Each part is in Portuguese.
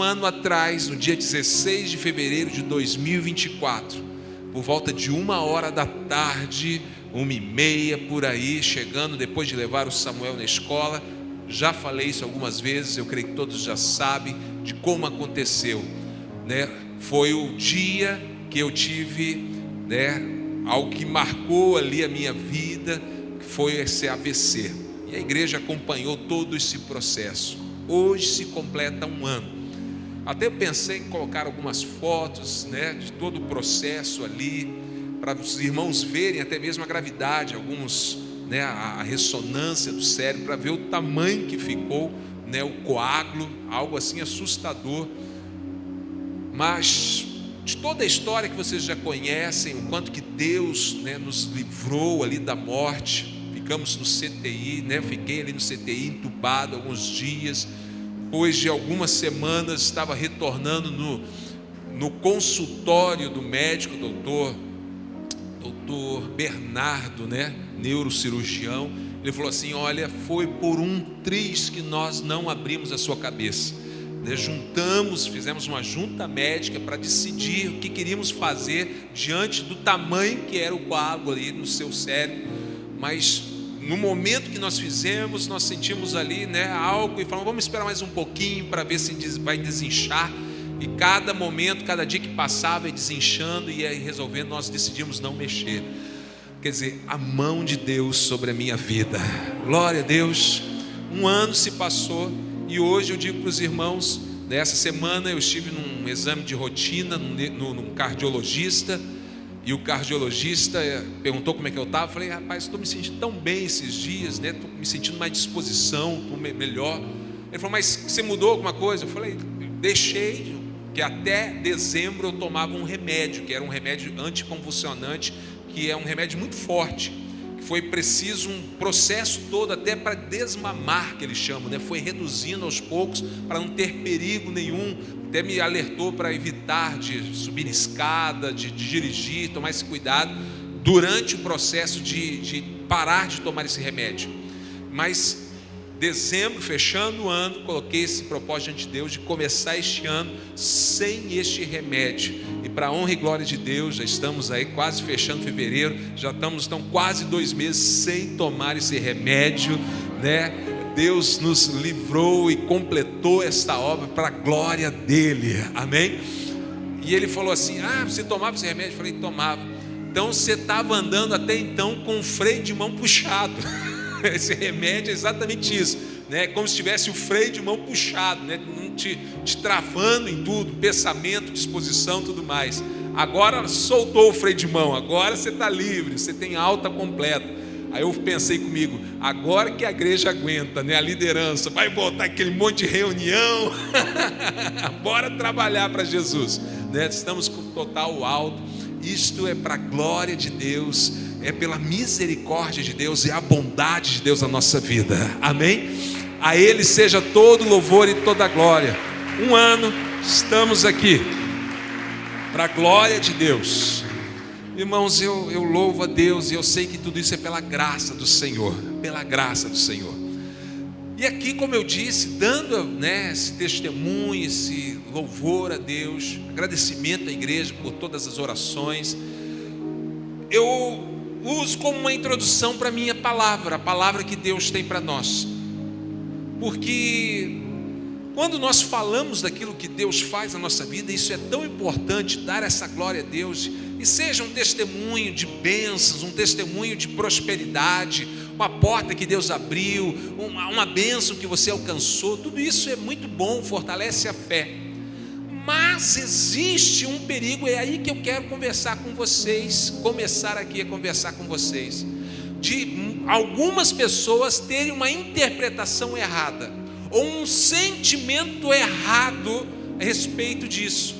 um ano atrás, no dia 16 de fevereiro de 2024, por volta de 1h da tarde, 1h30 por aí, chegando depois de levar o Samuel na escola. Já falei isso algumas vezes, eu creio que todos já sabem de como aconteceu, né? Foi o dia que eu tive, né, algo que marcou ali a minha vida, que foi esse AVC. E a igreja acompanhou todo esse processo. Hoje se completa um ano. Até eu pensei em colocar algumas fotos, né, de todo o processo ali, para os irmãos verem até mesmo a gravidade, alguns, né, a ressonância do cérebro, para ver o tamanho que ficou, né, o coágulo, algo assim assustador. Mas de toda a história que vocês já conhecem, o quanto que Deus, né, nos livrou ali da morte. Ficamos no CTI, né, fiquei ali no CTI entubado alguns dias. Depois de algumas semanas estava retornando no consultório do médico, doutor Bernardo, né, neurocirurgião. Ele falou assim: olha, foi por um triz que nós não abrimos a sua cabeça. Juntamos, fizemos uma junta médica para decidir o que queríamos fazer diante do tamanho que era o coágulo ali no seu cérebro. Mas no momento que nós fizemos, nós sentimos ali, né, algo e falamos: vamos esperar mais um pouquinho para ver se vai desinchar. E cada momento, cada dia que passava, ia desinchando e ia resolvendo, nós decidimos não mexer. Quer dizer, a mão de Deus sobre a minha vida. Glória a Deus. Um ano se passou e hoje eu digo para os irmãos, nessa semana eu estive num exame de rotina num cardiologista. E o cardiologista perguntou como é que eu estava. Eu falei: rapaz, estou me sentindo tão bem esses dias, né? Estou me sentindo mais disposição, estou melhor. Ele falou: mas você mudou alguma coisa? Eu falei: deixei, que até dezembro eu tomava um remédio, que era um remédio anticonvulsionante, que é um remédio muito forte. Foi preciso um processo todo até para desmamar, que eles chamam, né? Foi reduzindo aos poucos para não ter perigo nenhum. Até me alertou para evitar de subir escada, de dirigir, tomar esse cuidado durante o processo de parar de tomar esse remédio. Mas dezembro, fechando o ano, coloquei esse propósito diante de Deus de começar este ano sem este remédio. E para a honra e glória de Deus, já estamos aí quase fechando fevereiro, já estamos quase 2 meses sem tomar esse remédio, né? Deus nos livrou e completou esta obra para a glória dele, amém? E ele falou assim: você tomava esse remédio? Eu falei: tomava. Então você estava andando até então com o freio de mão puxado. Esse remédio é exatamente isso, né? Como se tivesse o freio de mão puxado, né? Te travando em tudo, pensamento, disposição, tudo mais. Agora soltou o freio de mão, agora você está livre, você tem alta completa. Aí eu pensei comigo: agora que a igreja aguenta, né, a liderança, vai voltar aquele monte de reunião, bora trabalhar para Jesus, né? Estamos com total alto. Isto é para a glória de Deus, é pela misericórdia de Deus e a bondade de Deus na nossa vida, amém? A Ele seja todo louvor e toda glória. Um ano estamos aqui para a glória de Deus. Irmãos, eu louvo a Deus e eu sei que tudo isso é pela graça do Senhor, pela graça do Senhor. E aqui, como eu disse, dando, né, esse testemunho, esse louvor a Deus, agradecimento à igreja por todas as orações, eu uso como uma introdução para a minha palavra, a palavra que Deus tem para nós. Porque quando nós falamos daquilo que Deus faz na nossa vida, isso é tão importante, dar essa glória a Deus, e seja um testemunho de bênçãos, um testemunho de prosperidade, uma porta que Deus abriu, uma bênção que você alcançou, tudo isso é muito bom, fortalece a fé. Mas existe um perigo, é aí que eu quero conversar com vocês, começar aqui a conversar com vocês, de algumas pessoas terem uma interpretação errada, ou um sentimento errado a respeito disso.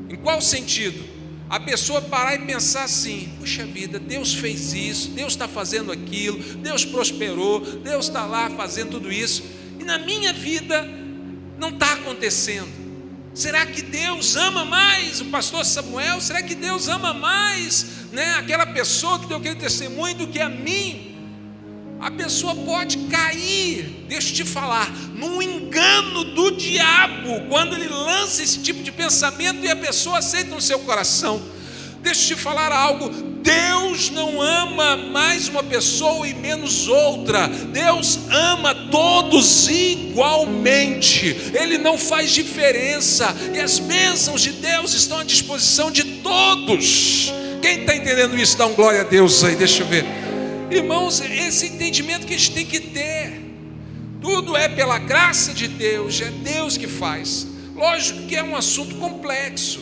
Em qual sentido? A pessoa parar e pensar assim: puxa vida, Deus fez isso, Deus está fazendo aquilo, Deus prosperou, Deus está lá fazendo tudo isso, e na minha vida não está acontecendo. Será que Deus ama mais o pastor Samuel? Será que Deus ama mais, né, aquela pessoa que deu aquele testemunho do que a mim? a pessoa pode cair, deixa eu te falar, num engano do diabo, quando ele lança esse tipo de pensamento e a pessoa aceita no seu coração. Deixa eu te falar algo, Deus não ama mais uma pessoa e menos outra, Deus ama todos igualmente, Ele não faz diferença, e as bênçãos de Deus estão à disposição de todos. Quem está entendendo isso, dá um glória a Deus aí, deixa eu ver. Irmãos, esse entendimento que a gente tem que ter, tudo é pela graça de Deus, é Deus que faz. Lógico que é um assunto complexo,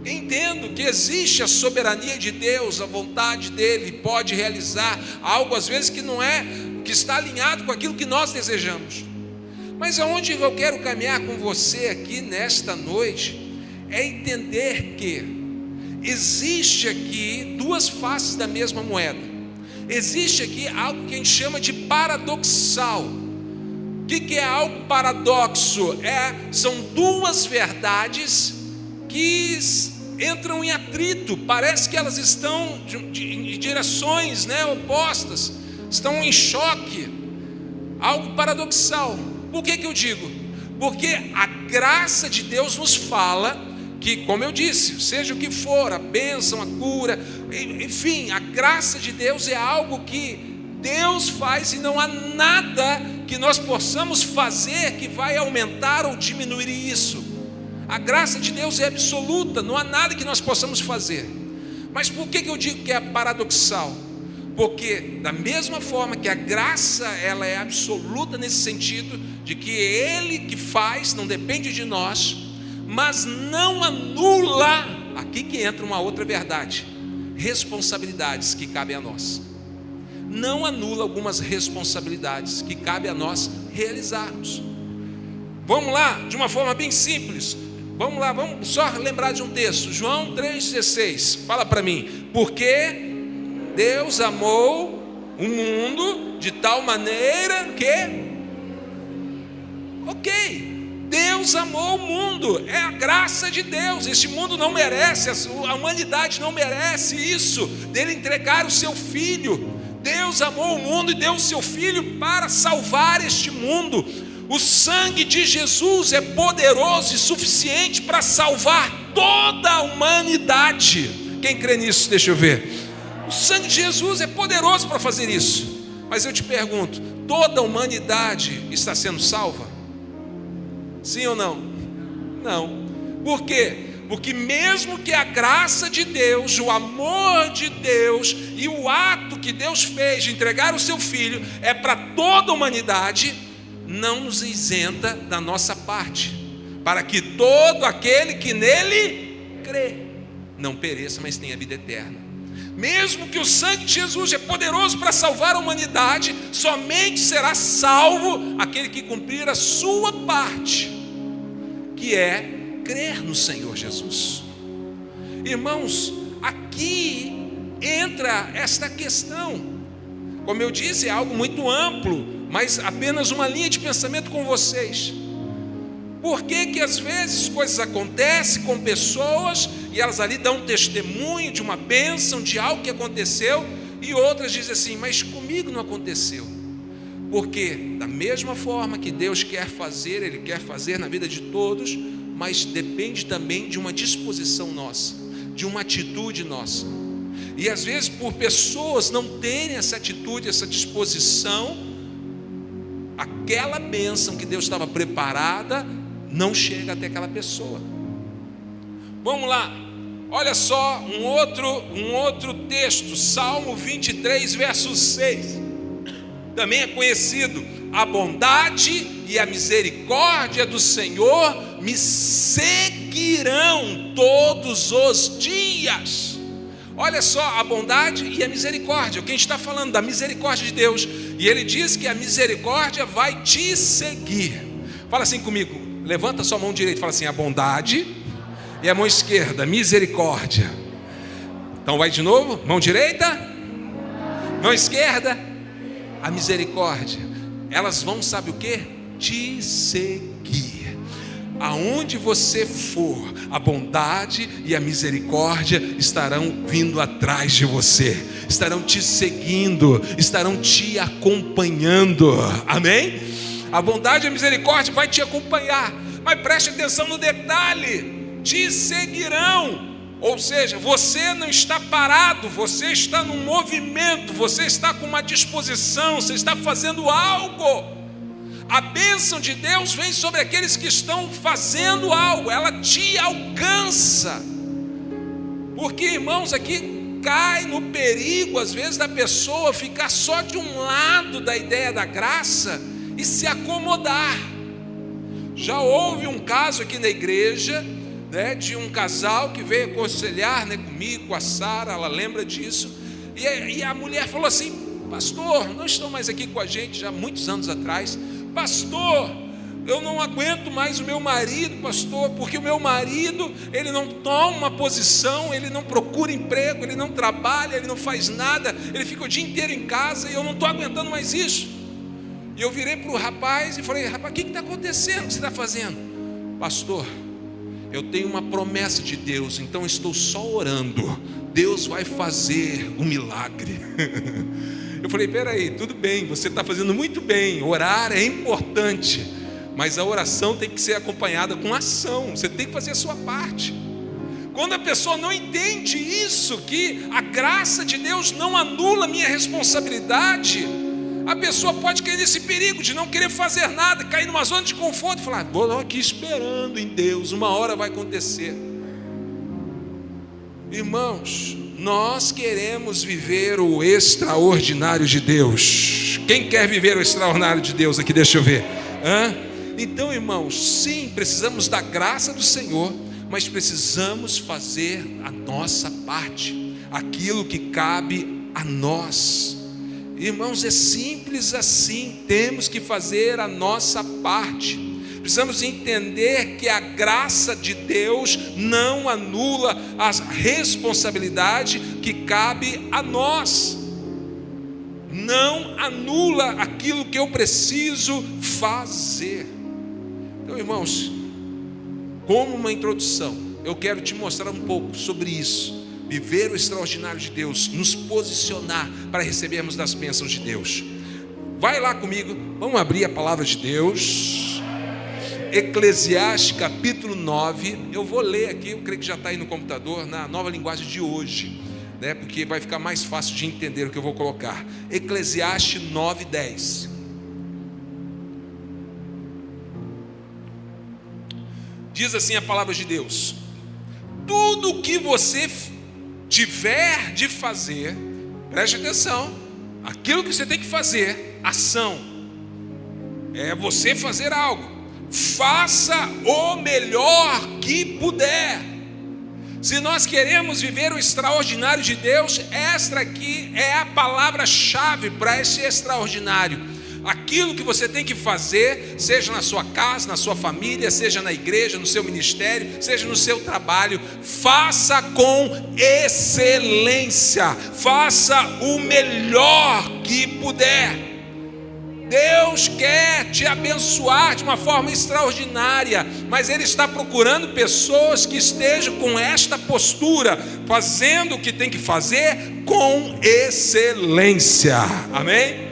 entendo que existe a soberania de Deus, a vontade dEle, pode realizar algo às vezes que não é, que está alinhado com aquilo que nós desejamos. Mas aonde eu quero caminhar com você aqui nesta noite, é entender que existe aqui duas faces da mesma moeda. Existe aqui algo que a gente chama de paradoxal. O que é algo paradoxo? São duas verdades que entram em atrito, parece que elas estão em direções, opostas, estão em choque, algo paradoxal. Por que eu digo? Porque a graça de Deus nos fala que, como eu disse, seja o que for, a bênção, a cura, enfim, a graça de Deus é algo que Deus faz e não há nada que nós possamos fazer que vai aumentar ou diminuir isso. A graça de Deus é absoluta, não há nada que nós possamos fazer. Mas por que eu digo que é paradoxal? Porque da mesma forma que a graça ela é absoluta nesse sentido, de que é Ele que faz, não depende de nós, mas não anula, aqui que entra uma outra verdade, responsabilidades que cabem a nós. Não anula algumas responsabilidades que cabe a nós realizarmos. Vamos lá, de uma forma bem simples. Vamos lá, vamos só lembrar de um texto, João 3,16. Fala para mim. Porque Deus amou o mundo de tal maneira que... Ok, Deus amou o mundo, é a graça de Deus. Este mundo não merece, a humanidade não merece isso, dele entregar o seu filho. Deus amou o mundo e deu o seu filho para salvar este mundo. O sangue de Jesus é poderoso e suficiente para salvar toda a humanidade. Quem crê nisso, deixa eu ver. O sangue de Jesus é poderoso para fazer isso. Mas eu te pergunto, toda a humanidade está sendo salva? Sim ou não? Não. Por quê? Porque mesmo que a graça de Deus, o amor de Deus e o ato que Deus fez de entregar o seu filho é para toda a humanidade, não nos isenta da nossa parte, para que todo aquele que nele crê não pereça, mas tenha vida eterna. Mesmo que o sangue de Jesus é poderoso para salvar a humanidade, somente será salvo aquele que cumprir a sua parte, que é crer no Senhor Jesus. Irmãos, aqui entra esta questão. Como eu disse, é algo muito amplo, mas apenas uma linha de pensamento com vocês. Por que às vezes coisas acontecem com pessoas e elas ali dão um testemunho de uma bênção, de algo que aconteceu, e outras dizem assim, mas comigo não aconteceu? Porque da mesma forma que Deus quer fazer, Ele quer fazer na vida de todos, mas depende também de uma disposição nossa, de uma atitude nossa. E às vezes por pessoas não terem essa atitude, essa disposição, aquela bênção que Deus estava preparada não chega até aquela pessoa. Vamos lá, olha só um outro texto, Salmo 23, verso 6. Também é conhecido: a bondade e a misericórdia do Senhor me seguirão todos os dias. Olha só, a bondade e a misericórdia. O que a gente está falando da misericórdia de Deus. E Ele diz que a misericórdia vai te seguir. Fala assim comigo, levanta sua mão direita e fala assim: a bondade, e a mão esquerda, misericórdia. Então vai de novo, mão direita, mão esquerda, a misericórdia. Elas vão, sabe o que? Te seguir. aonde você for, a bondade e a misericórdia estarão vindo atrás de você, estarão te seguindo, estarão te acompanhando. Amém? A bondade e a misericórdia vai te acompanhar, mas preste atenção no detalhe: te seguirão. Ou seja, você não está parado, você está num movimento, você está com uma disposição, você está fazendo algo. A bênção de Deus vem sobre aqueles que estão fazendo algo, ela te alcança. Porque, irmãos, aqui cai no perigo, às vezes, da pessoa ficar só de um lado da ideia da graça e se acomodar. Já houve um caso aqui na igreja, de um casal que veio aconselhar, comigo, com a Sara, ela lembra disso, e a mulher falou assim: pastor, não estão mais aqui com a gente já há muitos anos atrás, pastor, eu não aguento mais o meu marido, pastor, porque o meu marido, ele não toma uma posição, ele não procura emprego, ele não trabalha, ele não faz nada, ele fica o dia inteiro em casa e eu não estou aguentando mais isso. E eu virei para o rapaz e falei: rapaz, o que está acontecendo? O que você está fazendo? Pastor, eu tenho uma promessa de Deus, então estou só orando, Deus vai fazer um milagre. Eu falei: peraí, tudo bem, você está fazendo muito bem, orar é importante, mas a oração tem que ser acompanhada com ação, você tem que fazer a sua parte. Quando a pessoa não entende isso, que a graça de Deus não anula a minha responsabilidade, a pessoa pode cair nesse perigo de não querer fazer nada, cair numa zona de conforto e falar: estou aqui esperando em Deus, uma hora vai acontecer. Irmãos, nós queremos viver o extraordinário de Deus. Quem quer viver o extraordinário de Deus aqui? Deixa eu ver. Então, irmãos, sim, precisamos da graça do Senhor, mas precisamos fazer a nossa parte, aquilo que cabe a nós. Irmãos, é simples assim, temos que fazer a nossa parte. Precisamos entender que a graça de Deus não anula a responsabilidade que cabe a nós. Não anula aquilo que eu preciso fazer. Então, irmãos, como uma introdução, eu quero te mostrar um pouco sobre isso. Viver o extraordinário de Deus, nos posicionar para recebermos das bênçãos de Deus. Vai lá comigo, vamos abrir a palavra de Deus. Eclesiastes capítulo 9. Eu vou ler aqui, eu creio que já está aí no computador, na nova linguagem de hoje, porque vai ficar mais fácil de entender o que eu vou colocar. Eclesiastes 9:10. Diz assim a palavra de Deus: tudo o que você tiver de fazer, preste atenção, aquilo que você tem que fazer, ação, é você fazer algo, faça o melhor que puder. Se nós queremos viver o extraordinário de Deus, esta aqui é a palavra-chave para esse extraordinário. Aquilo que você tem que fazer, seja na sua casa, na sua família, seja na igreja, no seu ministério, seja no seu trabalho, faça com excelência, faça o melhor que puder. Deus quer te abençoar de uma forma extraordinária, mas Ele está procurando pessoas que estejam com esta postura, fazendo o que tem que fazer com excelência. Amém?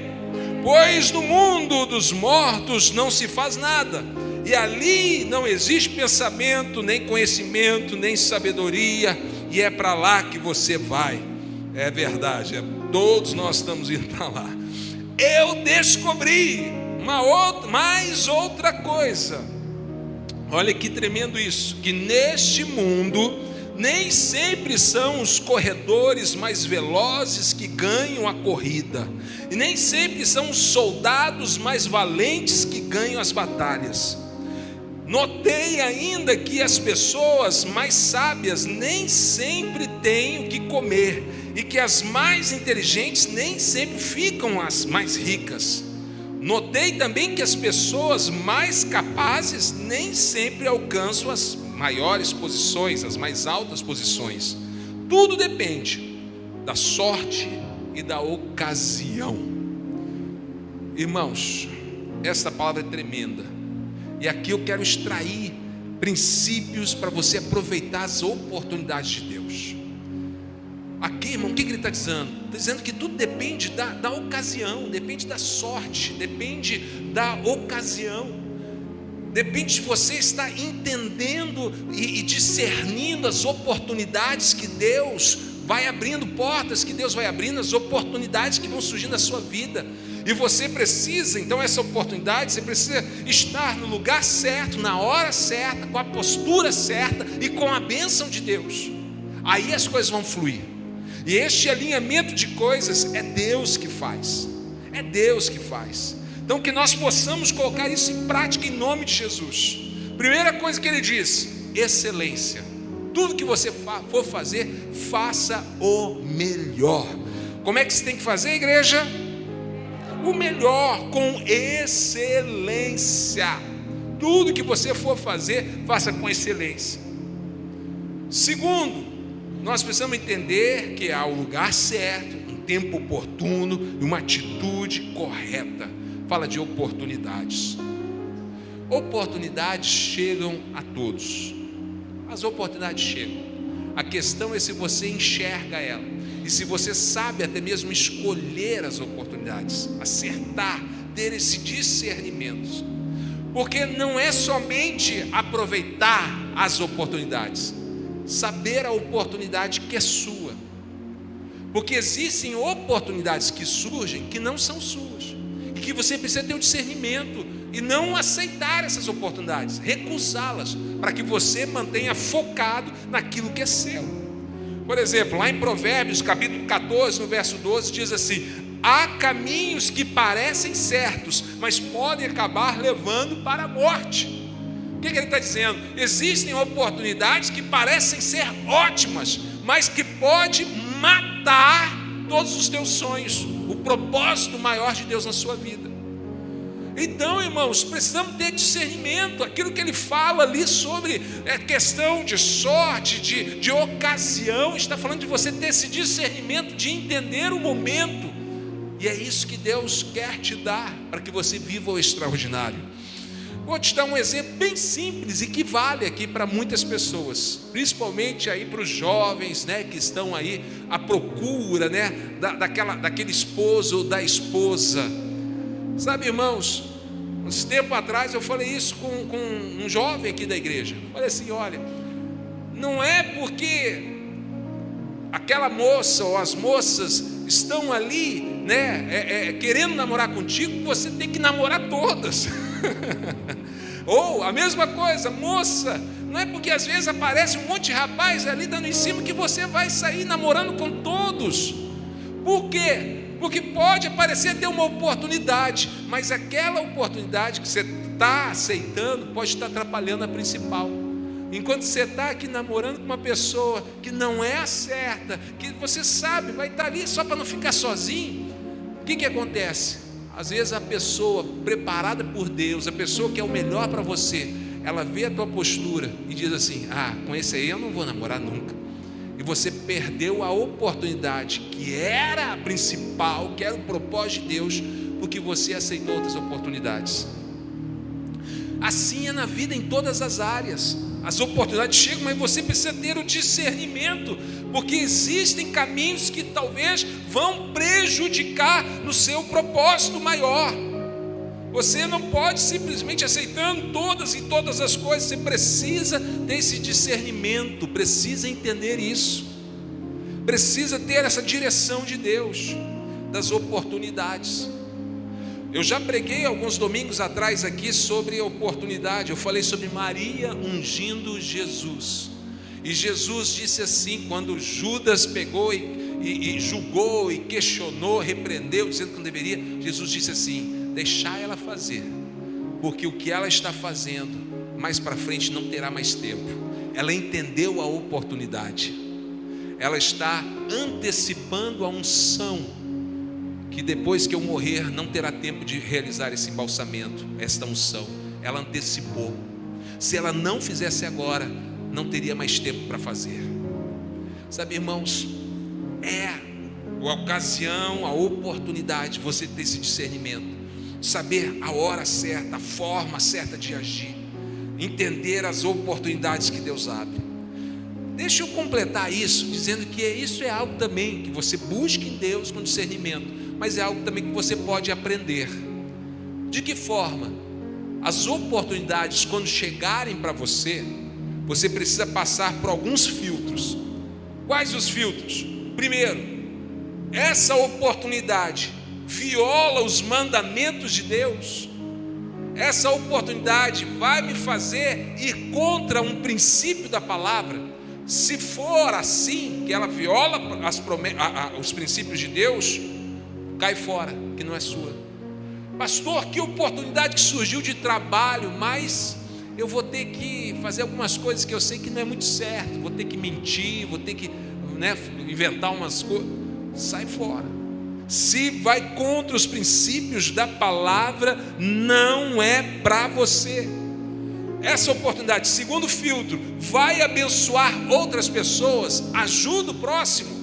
Pois no mundo dos mortos não se faz nada, e ali não existe pensamento, nem conhecimento, nem sabedoria, e é para lá que você vai. É verdade, todos nós estamos indo para lá. Eu descobri mais outra coisa. Olha que tremendo isso, que neste mundo nem sempre são os corredores mais velozes que ganham a corrida, e nem sempre são os soldados mais valentes que ganham as batalhas. Notei ainda que as pessoas mais sábias nem sempre têm o que comer, e que as mais inteligentes nem sempre ficam as mais ricas. Notei também que as pessoas mais capazes nem sempre alcançam as maiores posições, as mais altas posições. Tudo depende da sorte e da ocasião. Irmãos, essa palavra é tremenda, e aqui eu quero extrair princípios para você aproveitar as oportunidades de Deus. Aqui, irmão, o que ele está dizendo? Está dizendo que tudo depende da ocasião, depende da sorte, depende da ocasião, depende de você estar entendendo e discernindo as oportunidades que Deus vai abrindo, portas que Deus vai abrindo, as oportunidades que vão surgindo na sua vida. E você precisa, então, essa oportunidade, você precisa estar no lugar certo, na hora certa, com a postura certa e com a bênção de Deus. Aí as coisas vão fluir. E este alinhamento de coisas é Deus que faz. É Deus que faz. Então, que nós possamos colocar isso em prática em nome de Jesus. Primeira coisa que ele diz: excelência. Tudo que você for fazer, faça o melhor. Como é que você tem que fazer, igreja? O melhor, com excelência. Tudo que você for fazer, faça com excelência. Segundo, nós precisamos entender que há o lugar certo, um tempo oportuno e uma atitude correta. Fala de oportunidades. Oportunidades chegam a todos. As oportunidades chegam. A questão é se você enxerga ela e se você sabe até mesmo escolher as oportunidades, acertar, ter esse discernimento. Porque não é somente aproveitar as oportunidades, saber a oportunidade que é sua. Porque existem oportunidades que surgem que não são suas, e que você precisa ter o discernimento e não aceitar essas oportunidades, recusá-las, para que você mantenha focado naquilo que é seu. Por exemplo, lá em Provérbios, capítulo 14, no verso 12, diz assim: há caminhos que parecem certos, mas podem acabar levando para a morte. O que ele está dizendo? Existem oportunidades que parecem ser ótimas, mas que pode matar todos os teus sonhos, o propósito maior de Deus na sua vida. Então, irmãos, precisamos ter discernimento. Aquilo que ele fala ali sobre questão de sorte, de ocasião, está falando de você ter esse discernimento, de entender o momento. E é isso que Deus quer te dar, para que você viva o extraordinário. Vou te dar um exemplo bem simples e que vale aqui para muitas pessoas, principalmente aí para os jovens, né, que estão aí à procura, né, daquele esposo ou da esposa. Sabe, irmãos, uns tempos atrás eu falei isso com um jovem aqui da igreja. Falei assim: olha, não é porque aquela moça ou as moças estão ali, né, querendo namorar contigo, que você tem que namorar todas. Ou a mesma coisa, moça, não é porque às vezes aparece um monte de rapaz ali dando em cima que você vai sair namorando com todos. Por quê? Porque pode aparecer ter uma oportunidade, mas aquela oportunidade que você está aceitando pode estar atrapalhando a principal. Enquanto você está aqui namorando com uma pessoa que não é a certa, que você sabe, vai estar ali só para não ficar sozinho, o que acontece? Às vezes a pessoa preparada por Deus, a pessoa que é o melhor para você, ela vê a tua postura e diz assim: ah, com esse aí eu não vou namorar nunca. E você perdeu a oportunidade que era a principal, que era o propósito de Deus, porque você aceitou outras oportunidades. Assim é na vida em todas as áreas. As oportunidades chegam, mas você precisa ter o discernimento, porque existem caminhos que talvez vão prejudicar no seu propósito maior. Você não pode simplesmente aceitando todas as coisas. Você precisa ter esse discernimento, precisa entender isso, precisa ter essa direção de Deus, das oportunidades. Eu já preguei alguns domingos atrás aqui sobre oportunidade. Eu falei sobre Maria ungindo Jesus. E Jesus disse assim, quando Judas pegou e julgou e questionou, repreendeu, dizendo que não deveria, Jesus disse assim: deixar ela fazer, porque o que ela está fazendo mais para frente não terá mais tempo. Ela entendeu a oportunidade, ela está antecipando a unção, que depois que eu morrer não terá tempo de realizar esse embalsamento, esta unção. Ela antecipou. Se ela não fizesse agora, não teria mais tempo para fazer. Sabe, irmãos, é a ocasião, a oportunidade, você ter esse discernimento, saber a hora certa, a forma certa de agir. entender as oportunidades que Deus abre. Deixa eu completar isso, dizendo que isso é algo também que você busca em Deus com discernimento, mas é algo também que você pode aprender. De que forma? As oportunidades, quando chegarem para você, você precisa passar por alguns filtros. Quais os filtros? Primeiro, essa oportunidade viola os mandamentos de Deus? Essa oportunidade vai me fazer ir contra um princípio da palavra? Se for assim, que ela viola os princípios de Deus, cai fora, que não é sua. Pastor, que oportunidade que surgiu de trabalho, mas eu vou ter que fazer algumas coisas que eu sei que não é muito certo, vou ter que mentir, vou ter que inventar umas coisas. Sai fora. Se vai contra os princípios da palavra, não é para você. Essa oportunidade, segundo filtro, vai abençoar outras pessoas, ajuda o próximo.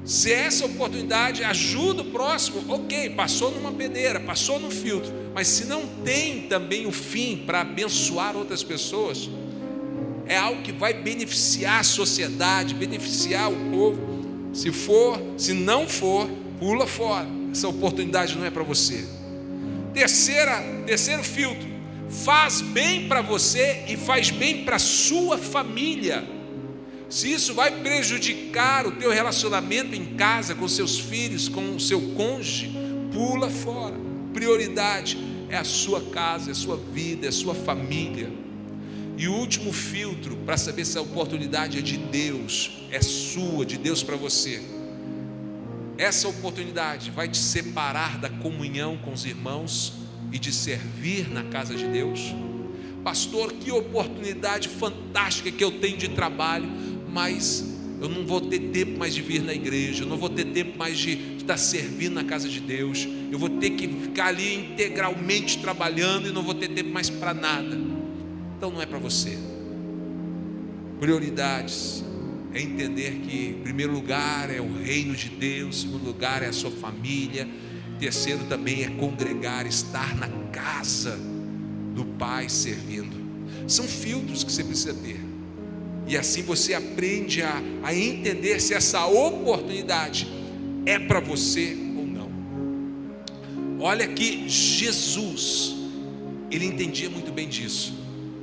Se essa oportunidade ajuda o próximo, ok, passou numa peneira, passou no filtro, mas se não tem também o fim para abençoar outras pessoas, é algo que vai beneficiar a sociedade, beneficiar o povo. Se não for, pula fora. Essa oportunidade não é para você. Terceiro filtro, faz bem para você e faz bem para a sua família. Se isso vai prejudicar o teu relacionamento em casa, com seus filhos, com o seu cônjuge, pula fora. Prioridade é a sua casa, é a sua vida, é a sua família. E o último filtro para saber se a oportunidade é de Deus, é sua, de Deus para você. Essa oportunidade vai te separar da comunhão com os irmãos e de servir na casa de Deus. Pastor, que oportunidade fantástica que eu tenho de trabalho, mas eu não vou ter tempo mais de vir na igreja, eu não vou ter tempo mais de estar servindo na casa de Deus, eu vou ter que ficar ali integralmente trabalhando e não vou ter tempo mais para nada. Então não é para você. Prioridades é entender que em primeiro lugar é o reino de Deus, em segundo lugar é a sua família, terceiro também é congregar, estar na casa do Pai servindo. São filtros que você precisa ter. E assim você aprende a entender se essa oportunidade é para você ou não. Olha que Jesus, ele entendia muito bem disso,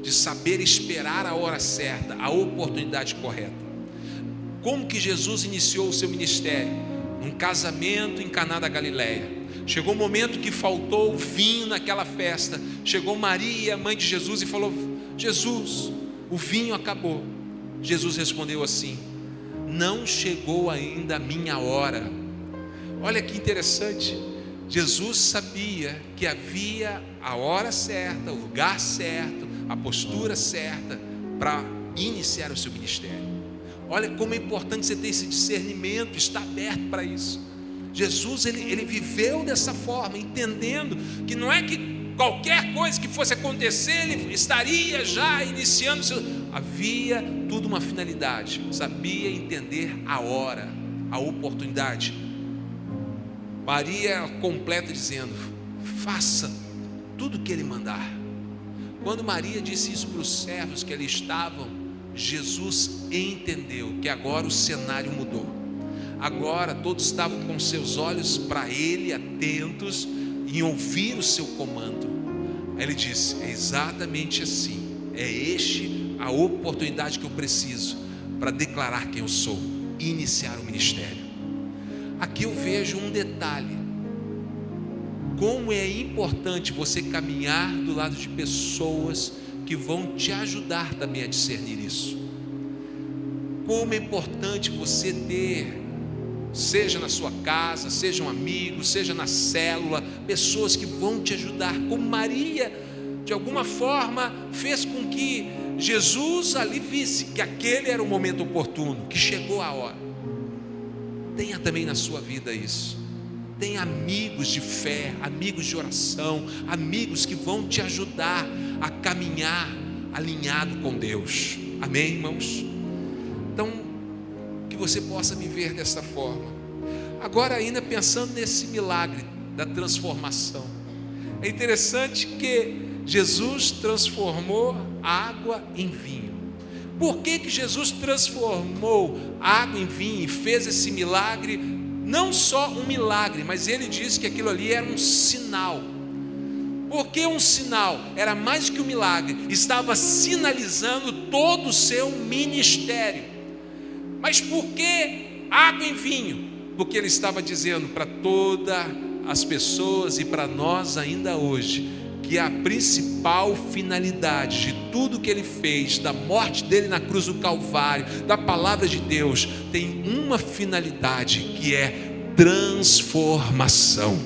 de saber esperar a hora certa, a oportunidade correta. Como que Jesus iniciou o seu ministério? Num casamento em Caná da Galileia. Chegou um momento que faltou vinho naquela festa. Chegou Maria, mãe de Jesus, e falou: Jesus, o vinho acabou. Jesus respondeu assim: não chegou ainda a minha hora. Olha que interessante. Jesus sabia que havia a hora certa, o lugar certo, a postura certa para iniciar o seu ministério. Olha como é importante você ter esse discernimento, estar aberto para isso. Jesus ele viveu dessa forma, entendendo que não é que qualquer coisa que fosse acontecer, ele estaria já iniciando havia tudo uma finalidade, sabia entender a hora, a oportunidade. Maria completa dizendo: faça tudo o que ele mandar. Quando Maria disse isso para os servos que ali estavam, Jesus entendeu que agora o cenário mudou. Agora todos estavam com seus olhos para ele, atentos em ouvir o seu comando. Aí ele disse: é exatamente assim, é a oportunidade que eu preciso para declarar quem eu sou, iniciar o ministério. Aqui eu vejo um detalhe: como é importante você caminhar do lado de pessoas que vão te ajudar também a discernir isso. Como é importante você ter, seja na sua casa, sejam amigos, seja na célula, pessoas que vão te ajudar. Como Maria, de alguma forma, fez com que Jesus ali visse que aquele era o momento oportuno, que chegou a hora. Tenha também na sua vida isso. Tenha amigos de fé, amigos de oração, amigos que vão te ajudar a caminhar alinhado com Deus. Amém, irmãos? Então, que você possa viver dessa forma. Agora, ainda pensando nesse milagre da transformação, é interessante que Jesus transformou água em vinho. Por que Jesus transformou água em vinho e fez esse milagre? Não só um milagre, mas ele disse que aquilo ali era um sinal. Por que um sinal? Era mais que um milagre, estava sinalizando todo o seu ministério. Mas por que água em vinho? Porque ele estava dizendo para todas as pessoas e para nós ainda hoje, que a principal finalidade de tudo que ele fez, da morte dele na cruz do Calvário, da palavra de Deus, tem uma finalidade, que é transformação.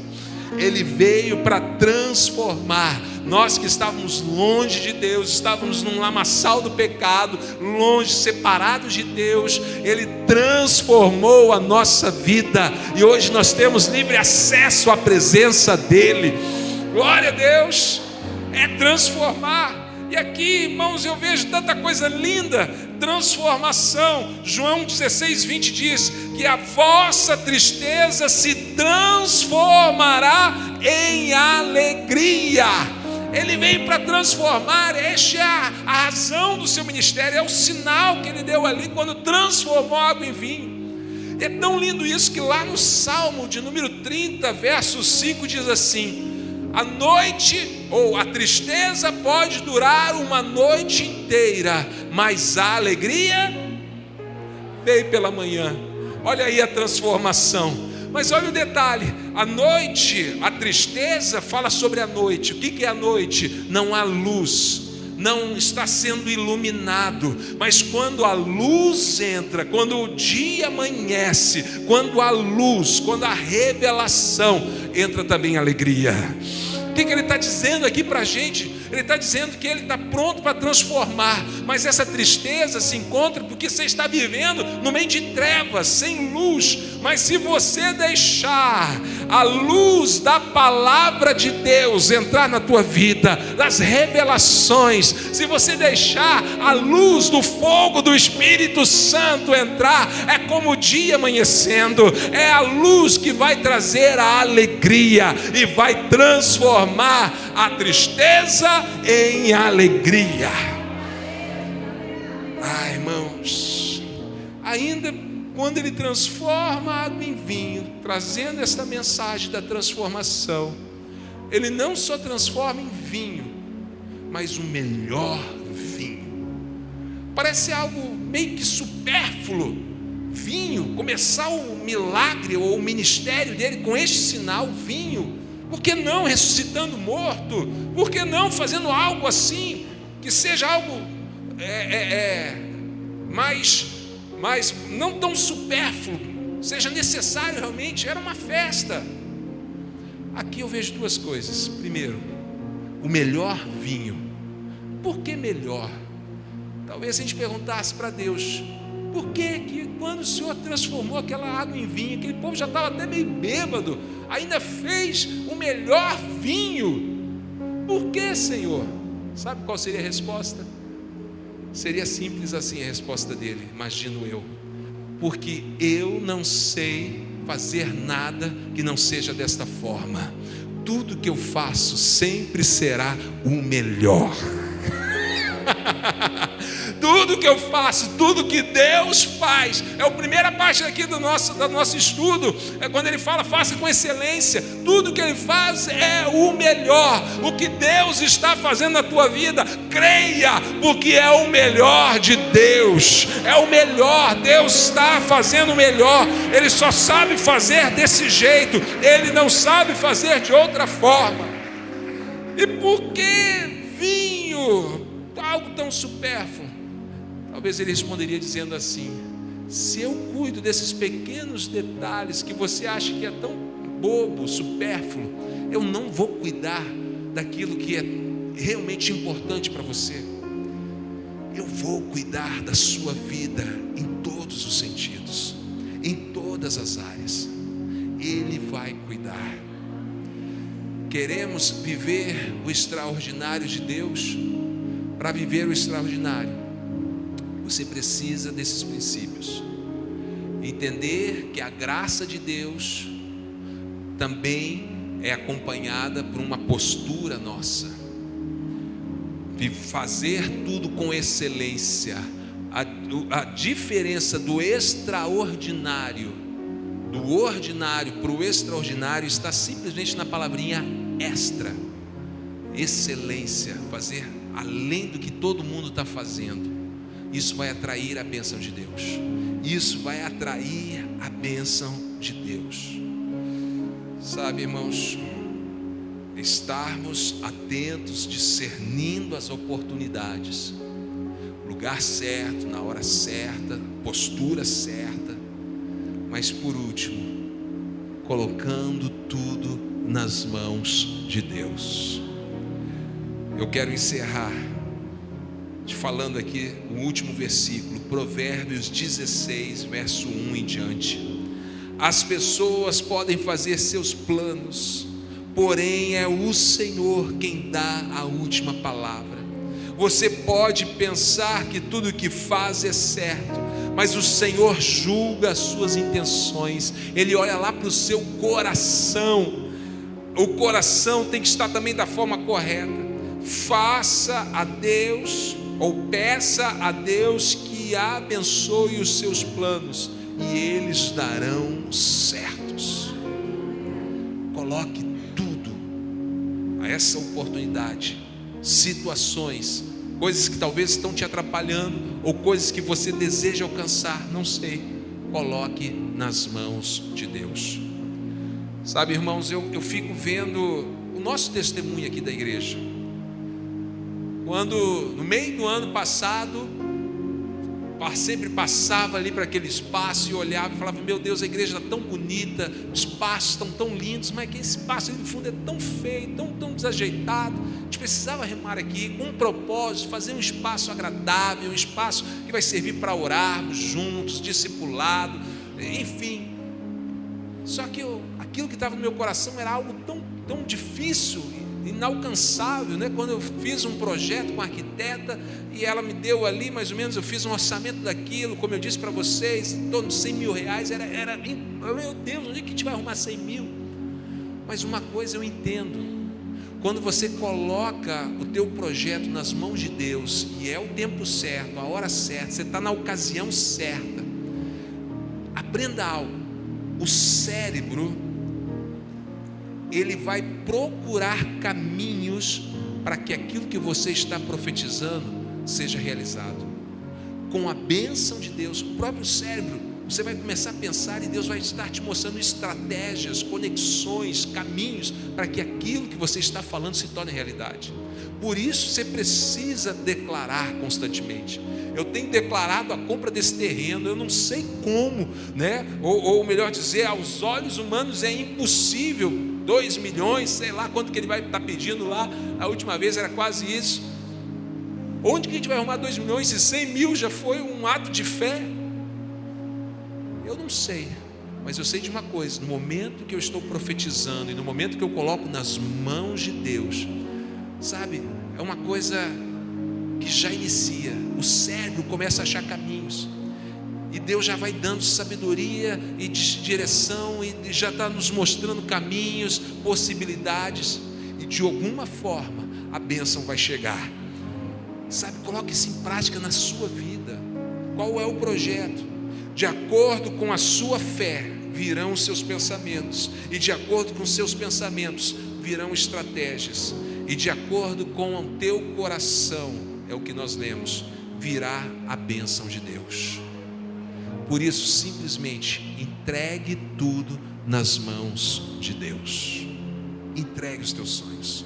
Ele veio para transformar. Nós que estávamos longe de Deus, estávamos num lamaçal do pecado, longe, separados de Deus, Ele transformou a nossa vida, e hoje nós temos livre acesso à presença dEle. Glória a Deus, é transformar. E aqui, irmãos, eu vejo tanta coisa linda, transformação. João 16:20 diz que a vossa tristeza se transformará em alegria. Ele veio para transformar. Esta é a razão do seu ministério, é o sinal que ele deu ali quando transformou água em vinho. É tão lindo isso que lá no Salmo de número 30, verso 5 diz assim: a noite ou a tristeza pode durar uma noite inteira, mas a alegria veio pela manhã. Olha aí a transformação. Mas olha o detalhe: a noite, a tristeza fala sobre a noite. O que é a noite? Não há luz, não está sendo iluminado. Mas quando a luz entra, quando o dia amanhece, quando a luz, quando a revelação, entra também a alegria. O que ele está dizendo aqui para a gente? Ele está dizendo que ele está pronto para transformar, mas essa tristeza se encontra porque você está vivendo no meio de trevas, sem luz. Mas se você deixar a luz da palavra de Deus entrar na tua vida, das revelações, se você deixar a luz do fogo do Espírito Santo entrar, é como o dia amanhecendo, é a luz que vai trazer a alegria e vai transformar a tristeza em alegria. Irmãos, ainda quando ele transforma a água em vinho, trazendo esta mensagem da transformação, ele não só transforma em vinho, mas o melhor vinho. Parece algo meio que supérfluo, vinho, começar o milagre ou o ministério dele com este sinal, vinho. Por que não ressuscitando morto? Por que não fazendo algo assim, que seja algo mais não tão supérfluo, seja necessário realmente? Era uma festa. Aqui eu vejo duas coisas. Primeiro, o melhor vinho. Por que melhor? Talvez a gente perguntasse para Deus: por que quando o Senhor transformou aquela água em vinho, aquele povo já estava até meio bêbado, ainda fez o melhor vinho? Por que, Senhor? Sabe qual seria a resposta? Seria simples assim a resposta dele, imagino eu: porque eu não sei fazer nada que não seja desta forma. Tudo que eu faço sempre será o melhor. Tudo que eu faço, tudo que Deus faz, é a primeira parte aqui do nosso estudo, é quando ele fala: faça com excelência. Tudo que ele faz é o melhor. O que Deus está fazendo na tua vida, creia, porque é o melhor de Deus, é o melhor. Deus está fazendo o melhor. Ele só sabe fazer desse jeito, Ele não sabe fazer de outra forma. E por que vinho, algo tão supérfluo? Talvez ele responderia dizendo assim: se eu cuido desses pequenos detalhes que você acha que é tão bobo, supérfluo, eu não vou cuidar daquilo que é realmente importante para você. Eu vou cuidar da sua vida em todos os sentidos, em todas as áreas. Ele vai cuidar. Queremos viver o extraordinário de Deus? Para viver o extraordinário, você precisa desses princípios. Entender que a graça de Deus também é acompanhada por uma postura nossa. fazer tudo com excelência. A diferença do extraordinário, do ordinário para o extraordinário, está simplesmente na palavrinha extra. Excelência, fazer além do que todo mundo está fazendo. Isso vai atrair a bênção de Deus. Isso vai atrair a bênção de Deus. Sabe, irmãos, estarmos atentos, discernindo as oportunidades, lugar certo, na hora certa, postura certa, mas por último, colocando tudo nas mãos de Deus. Eu quero encerrar te falando aqui o último versículo, Provérbios 16, verso 1 em diante. As pessoas podem fazer seus planos, porém é o Senhor quem dá a última palavra. Você pode pensar que tudo o que faz é certo, mas o Senhor julga as suas intenções. Ele olha lá para o seu coração. O coração tem que estar também da forma correta. Faça a Deus, ou peça a Deus que abençoe os seus planos, e eles darão certos. Coloque tudo a essa oportunidade, situações, coisas que talvez estão te atrapalhando, ou coisas que você deseja alcançar, não sei, coloque nas mãos de Deus. Sabe, irmãos, eu fico vendo o nosso testemunho aqui da igreja. Quando no meio do ano passado, sempre passava ali para aquele espaço e olhava e falava: meu Deus, a igreja está tão bonita, os espaços estão tão lindos, mas que esse espaço ali no fundo é tão feio, tão desajeitado. A gente precisava arrumar aqui com um propósito, fazer um espaço agradável, um espaço que vai servir para orarmos juntos, discipulado, enfim. Só que aquilo que estava no meu coração era algo tão difícil, inalcançável, né? Quando eu fiz um projeto com a arquiteta e ela me deu ali mais ou menos, eu fiz um orçamento daquilo, como eu disse para vocês, em torno de 100 mil reais, meu Deus, onde é que a gente vai arrumar 100 mil? Mas uma coisa eu entendo: quando você coloca o teu projeto nas mãos de Deus, e é o tempo certo, a hora certa, você está na ocasião certa. Aprenda algo: o cérebro, ele vai procurar caminhos para que aquilo que você está profetizando seja realizado. Com a bênção de Deus, o próprio cérebro, você vai começar a pensar e Deus vai estar te mostrando estratégias, conexões, caminhos para que aquilo que você está falando se torne realidade. Por isso você precisa declarar constantemente. Eu tenho declarado a compra desse terreno, eu não sei como, né? Ou melhor dizer, aos olhos humanos é impossível. 2 milhões, sei lá quanto que ele vai estar pedindo lá. A última vez era quase isso. Onde que a gente vai arrumar 2 milhões e 100 mil já foi um ato de fé? Eu não sei, mas eu sei de uma coisa: no momento que eu estou profetizando e no momento que eu coloco nas mãos de Deus, sabe, é uma coisa que já inicia. O cérebro começa a achar caminhos, e Deus já vai dando sabedoria e direção, e já está nos mostrando caminhos, possibilidades, e de alguma forma a bênção vai chegar. Sabe, coloque isso em prática na sua vida. Qual é o projeto? De acordo com a sua fé virão os seus pensamentos, e de acordo com os seus pensamentos virão estratégias, e de acordo com o teu coração, é o que nós lemos, virá a bênção de Deus. Por isso, simplesmente entregue tudo nas mãos de Deus. Entregue os teus sonhos.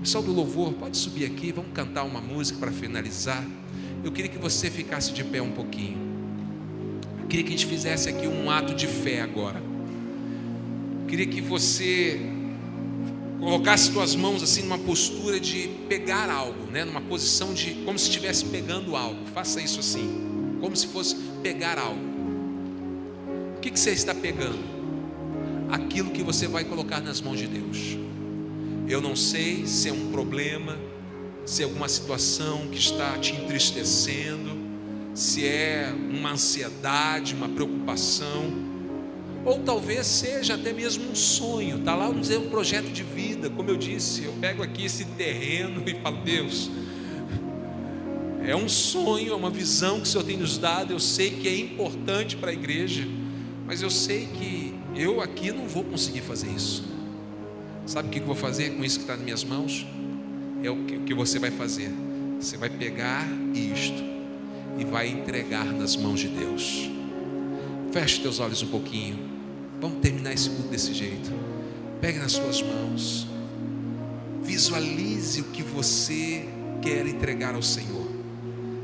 Pessoal do louvor, pode subir aqui, vamos cantar uma música para finalizar. Eu queria que você ficasse de pé um pouquinho. Eu queria que a gente fizesse aqui um ato de fé agora. Eu queria que você colocasse suas mãos assim numa postura de pegar algo, né? Numa posição de como se estivesse pegando algo. Faça isso assim, como se fosse pegar algo. O que você está pegando? Aquilo que você vai colocar nas mãos de Deus. Eu não sei se é um problema, se é alguma situação que está te entristecendo, se é uma ansiedade, uma preocupação, ou talvez seja até mesmo um sonho. Está lá, vamos dizer, um projeto de vida. Como eu disse, eu pego aqui esse terreno e falo: Deus, É um sonho, é uma visão que o Senhor tem nos dado. Eu sei que é importante para a igreja, mas eu sei que eu aqui não vou conseguir fazer isso. Sabe o que eu vou fazer com isso que está nas minhas mãos? É o que você vai fazer. Você vai pegar isto e vai entregar nas mãos de Deus. Feche teus olhos um pouquinho. Vamos terminar esse culto desse jeito. Pegue nas suas mãos. Visualize o que você quer entregar ao Senhor.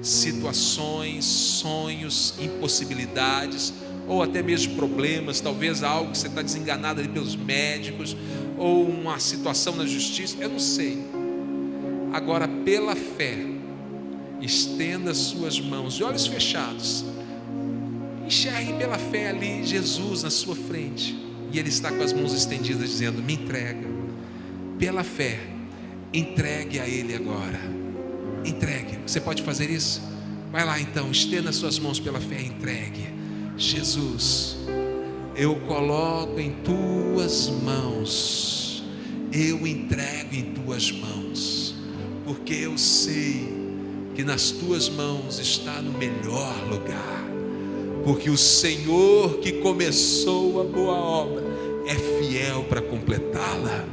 Situações, sonhos, impossibilidades, ou até mesmo problemas, talvez algo que você está desenganado ali pelos médicos, ou uma situação na justiça, eu não sei. Agora, pela fé, estenda as suas mãos, de olhos fechados, enxergue pela fé ali Jesus na sua frente, e Ele está com as mãos estendidas dizendo: me entrega. Pela fé, entregue a Ele agora. Entregue. Você pode fazer isso? Vai lá então, estenda as suas mãos pela fé e entregue. Jesus, eu coloco em tuas mãos, eu entrego em tuas mãos, porque eu sei que nas tuas mãos está no melhor lugar, porque o Senhor que começou a boa obra é fiel para completá-la.